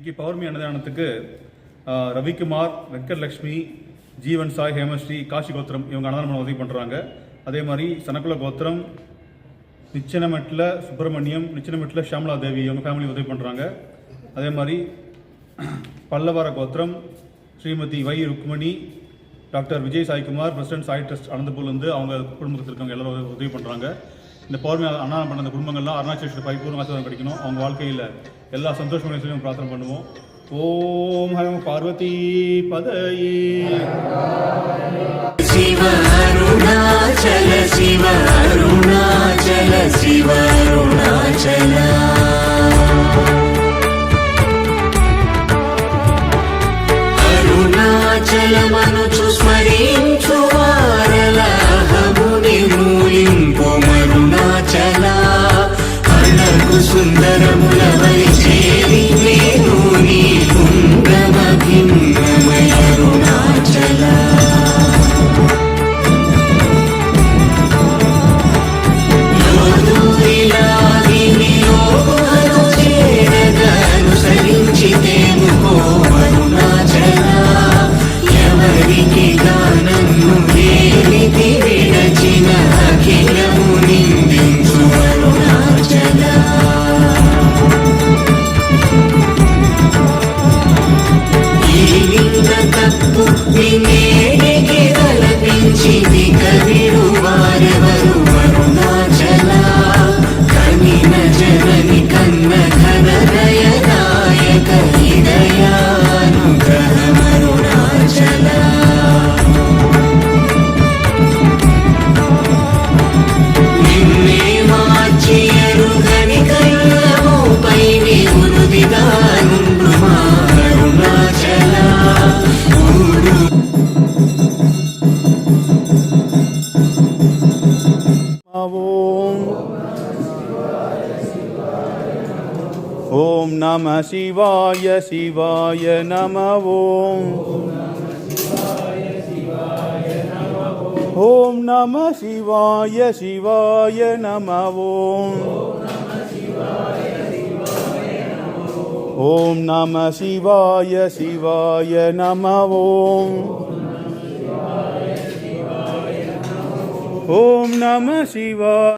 இன்னைக்கு பௌர்ணமி அன்னதானத்துக்கு ரவிக்குமார், வெங்கட்லட்சுமி, ஜீவன் சாய், ஹேமஸ்ரீ, காஷி கோத்திரம் இவங்க அன்னதானம் உதவி பண்ணுறாங்க. அதே மாதிரி சனக்குல கோத்திரம், நிச்சனமெட்டில் சுப்பிரமணியம், நிச்சனமெட்டில் ஷாமலா தேவி இவங்க ஃபேமிலி உதவி பண்ணுறாங்க. அதே மாதிரி பல்லவர கோத்திரம் Shrimati Y Rukmini, doctor Vijay Saikumar, president Sai trust அனந்தபூர்லேருந்து அவங்க குடும்பத்தில் இருக்கவங்க எல்லாரும் உதவி பண்ணுறாங்க. இந்த பௌர்ணமி அன்னதானம் பண்ண அந்த குடும்பங்கள்லாம் அருணாச்சலேஸ்வரர் பரிபூர்ண ஆசீர்வாதம் கிடைக்கணும். அவங்க வாழ்க்கையில் எல்லா சந்தோஷங்களையும் பிரார்த்தனை பண்ணுவோம். ஓம் ஹரம் பார்வதி பதயே. சிவ அருணாச்சல சிவ அருணாச்சல சிவ அருணாச்சல అరుణాచలమనుచు స్మరించు వారలహము నిర్మూలింపు మరుణాచల అడగు సుందరములవరి చేరి నేను నీ కుంభమభిన్నమయ అరుణాచల ஓம் நம சிவாய சிவாய நம ஓம். ஓம் நம சிவாய சிவாய நம ஓம். ஓம் நம சிவாய சிவாய நம ஓம். ஓம் நம சிவாய